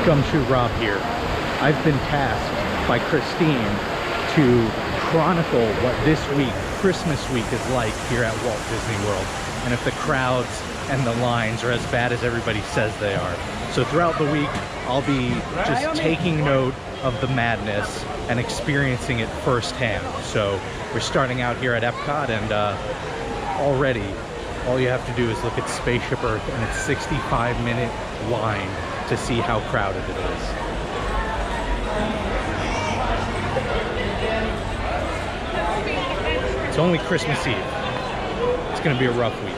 Gumshoe Rob here. I've been tasked by Christine to chronicle what this week, Christmas week, is like here at Walt Disney World, and if the crowds and the lines are as bad as everybody says they are. So throughout the week, I'll be just taking note of the madness and experiencing it firsthand. So we're starting out here at Epcot, and already all you have to do is look at Spaceship Earth and its 65-minute line to see how crowded it is. It's only Christmas Eve. It's gonna be a rough week.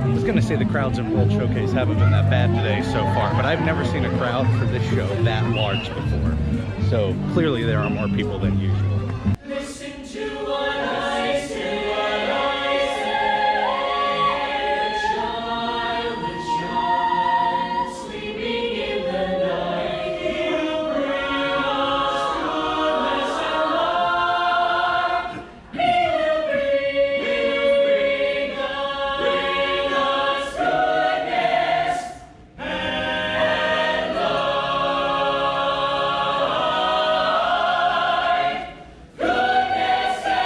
I was gonna say the crowds in World Showcase haven't been that bad today so far, but I've never seen a crowd for this show that large before. So clearly there are more people than usual. Listen to what I say. The child sleeping in the night. He will bring us goodness and love. He will bring us goodness and light. Goodness and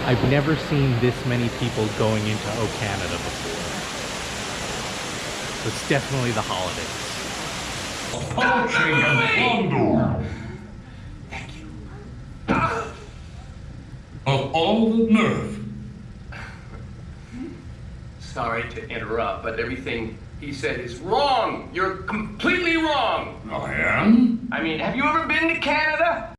I've never seen this many people going into O Canada before. It's definitely the holidays. Thank you. Of all the nerve. Sorry to interrupt, but everything he said is wrong. You're completely wrong. I am? I mean, have you ever been to Canada?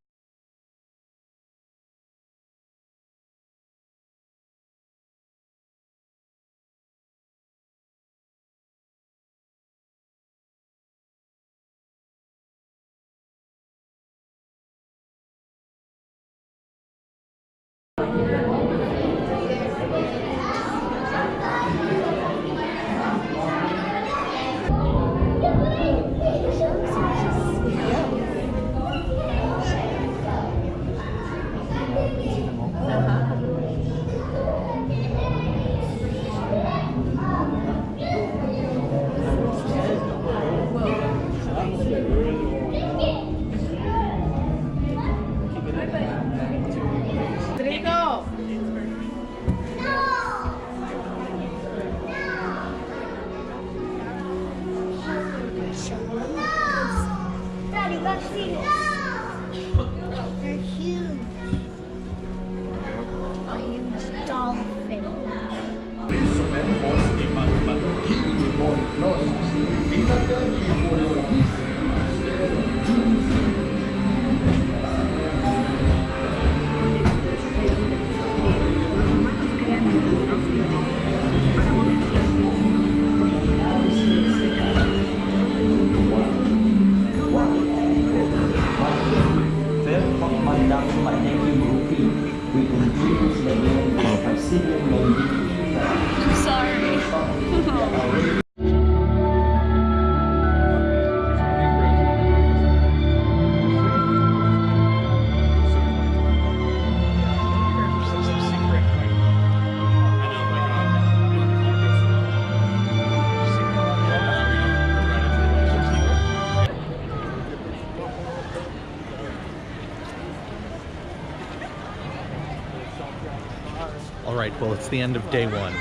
Well, it's the end of day one.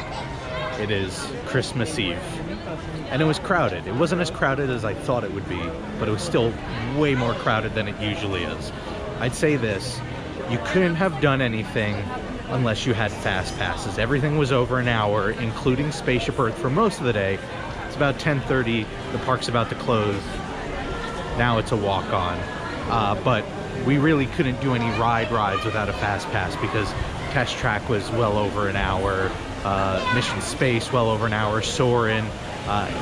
It is Christmas Eve. And it was crowded. It wasn't as crowded as I thought it would be, but it was still way more crowded than it usually is. I'd say this, you couldn't have done anything unless you had fast passes. Everything was over an hour, including Spaceship Earth for most of the day. It's about 10:30, the park's about to close. Now it's a walk-on. But we really couldn't do any rides without a fast pass because Test Track was well over an hour, Mission Space well over an hour, Soarin',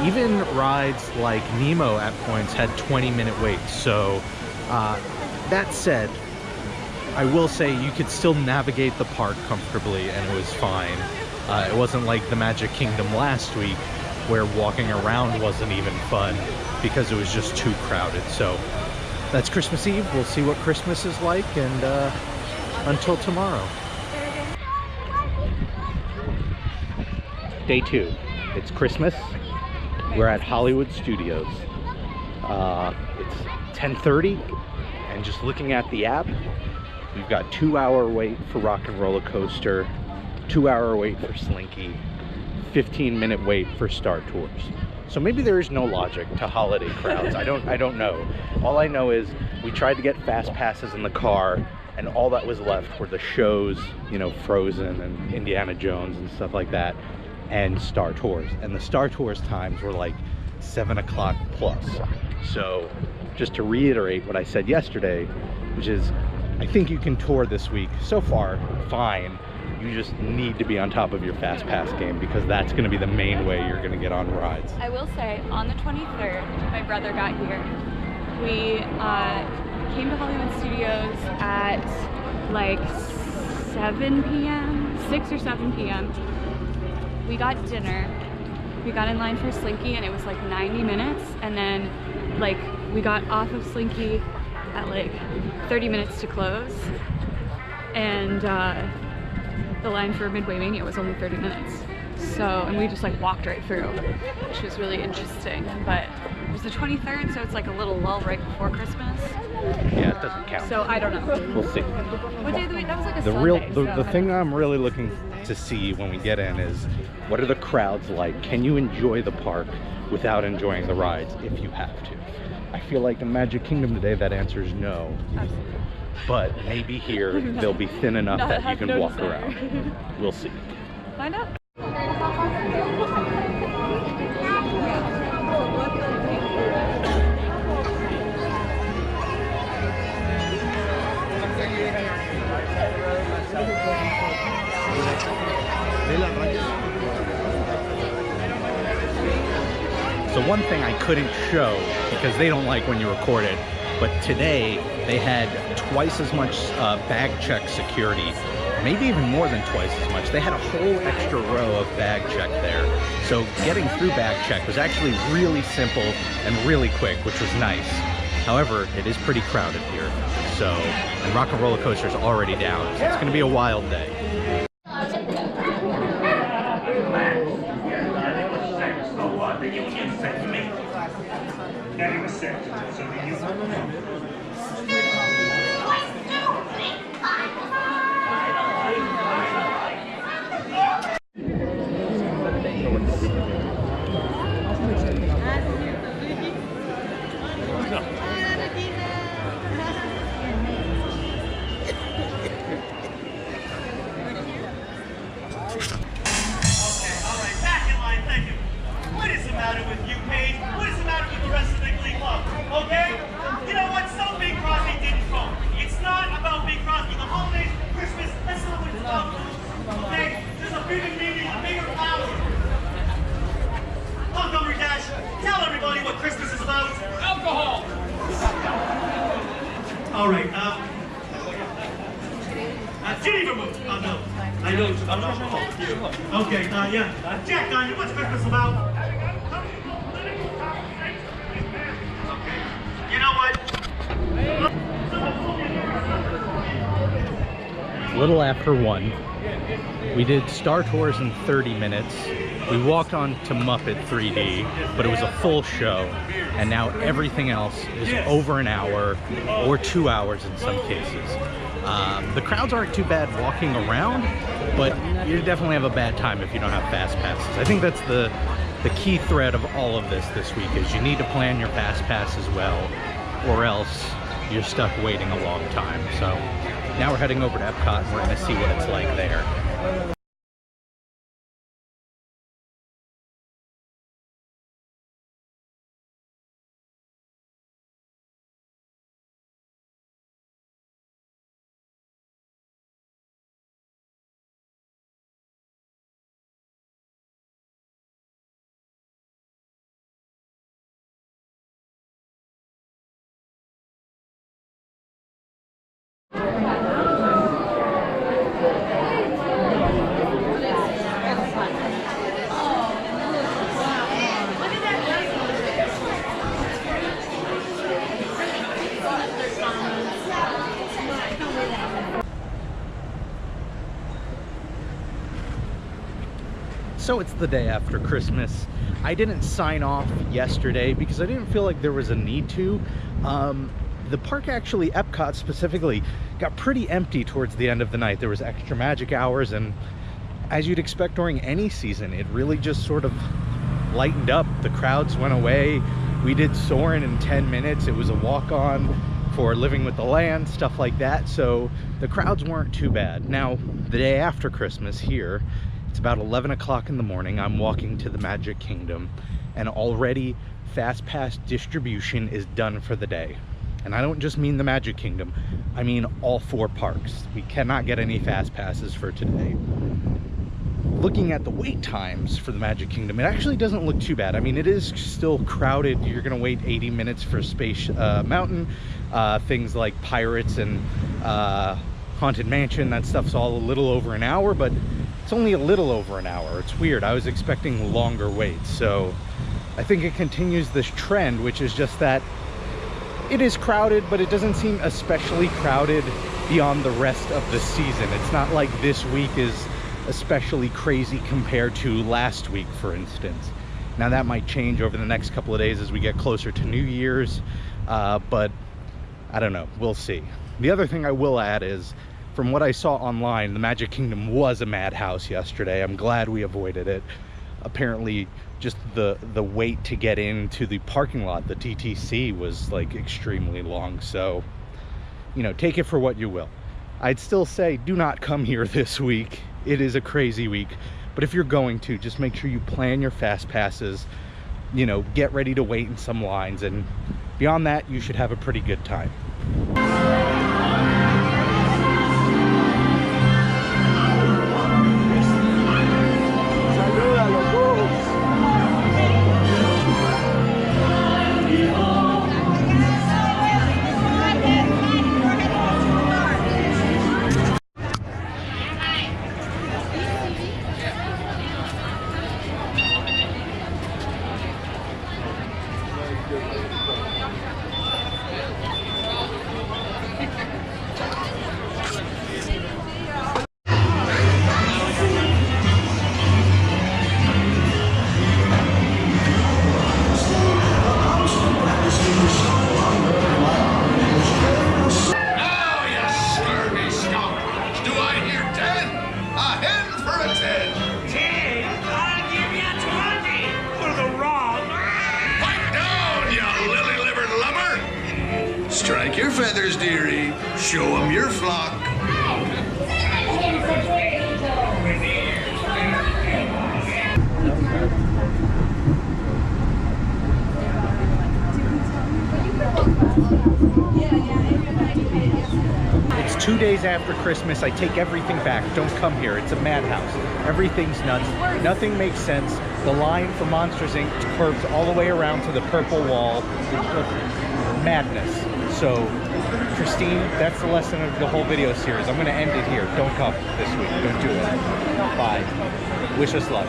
even rides like Nemo at points had 20-minute waits. So that said, I will say you could still navigate the park comfortably and it was fine. It wasn't like the Magic Kingdom last week where walking around wasn't even fun because it was just too crowded. So that's Christmas Eve. We'll see what Christmas is like, and until tomorrow. Day 2. It's Christmas. We're at Hollywood Studios. It's 10:30, and just looking at the app, we've got 2-hour wait for Rock and Roller Coaster, 2-hour wait for Slinky, 15-minute wait for Star Tours. So maybe there is no logic to holiday crowds. I don't know. All I know is we tried to get fast passes in the car, and all that was left were the shows, you know, Frozen and Indiana Jones and stuff like that, and Star Tours. And the Star Tours times were like 7 o'clock plus. So just to reiterate what I said yesterday, which is I think you can tour this week. So far, fine. You just need to be on top of your fast pass game because that's going to be the main way you're going to get on rides. I will say, on the 23rd, my brother got here. We came to Hollywood Studios at like 7 p.m., 6 or 7 p.m. We got dinner. We got in line for Slinky and it was like 90 minutes. And then like we got off of Slinky at like 30 minutes to close. And the line for Midway Mania was only 30 minutes. So, and we just like walked right through, which was really interesting. But it was the 23rd, so it's like a little lull right before Christmas. Yeah, it doesn't count. So I don't know. We'll see. What day of the week? That was like a Sunday. The thing I'm really looking to see when we get in is what are the crowds like? Can you enjoy the park without enjoying the rides if you have to? I feel like in Magic Kingdom today that answer is no. Absolutely. But maybe here they'll be thin enough that you can walk around. We'll see. Find out. So one thing I couldn't show because they don't like when you record it, but today they had twice as much bag check security, maybe even more than twice as much. They had a whole extra row of bag check there. So getting through bag check was actually really simple and really quick, which was nice. However, it is pretty crowded here. So, and Rock and Roller Coaster is already down. So it's gonna be a wild day. The union said to me that it was set, so the union. All right. Ginny vermouth. Oh no, I know it's about alcohol. Okay. Yeah. Jack Daniel, what's Christmas about? Okay. You know what? A little after 1. We did Star Tours in 30 minutes. We walked on to Muppet 3D, but it was a full show. And now everything else is over an hour or 2 hours in some cases. The crowds aren't too bad walking around, but you definitely have a bad time if you don't have fast passes. I think that's the key thread of all of this week is you need to plan your fast pass as well, or else you're stuck waiting a long time. So now we're heading over to Epcot and we're going to see what it's like there. So it's the day after Christmas. I didn't sign off yesterday because I didn't feel like there was a need to. The park actually, Epcot specifically, got pretty empty towards the end of the night. There was extra magic hours, and as you'd expect during any season, it really just sort of lightened up. The crowds went away. We did Soarin' in 10 minutes. It was a walk-on for Living with the Land, stuff like that. So the crowds weren't too bad. Now, the day after Christmas here, it's about 11 o'clock in the morning. I'm walking to the Magic Kingdom, and already Fast Pass distribution is done for the day. And I don't just mean the Magic Kingdom, I mean all 4 parks. We cannot get any Fast Passes for today. Looking at the wait times for the Magic Kingdom, it actually doesn't look too bad. I mean, it is still crowded. You're gonna wait 80 minutes for Space Mountain. Things like Pirates and Haunted Mansion, that stuff's all a little over an hour, but it's only a little over an hour. It's weird. I was expecting longer waits. So I think it continues this trend, which is just that it is crowded, but it doesn't seem especially crowded beyond the rest of the season. It's not like this week is especially crazy compared to last week, for instance. Now that might change over the next couple of days as we get closer to New Year's, but I don't know, we'll see. The other thing I will add is, from what I saw online, the Magic Kingdom was a madhouse yesterday. I'm glad we avoided it. Apparently, just the wait to get into the parking lot, the TTC, was like extremely long. So, you know, take it for what you will. I'd still say do not come here this week. It is a crazy week. But if you're going to, just make sure you plan your fast passes, you know, get ready to wait in some lines, and beyond that, you should have a pretty good time. Strike your feathers, dearie. Show them your flock. It's 2 days after Christmas. I take everything back. Don't come here. It's a madhouse. Everything's nuts. Nothing makes sense. The line for Monsters Inc. curves all the way around to the purple wall. Madness. So, Christine, that's the lesson of the whole video series. I'm going to end it here. Don't come this week. Don't do it. Bye. Wish us luck.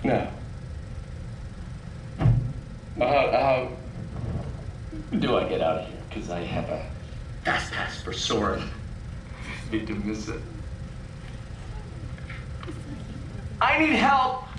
No. How do I get out of here? Because I have a fast pass for Soarin'. Hate to miss it. I need help.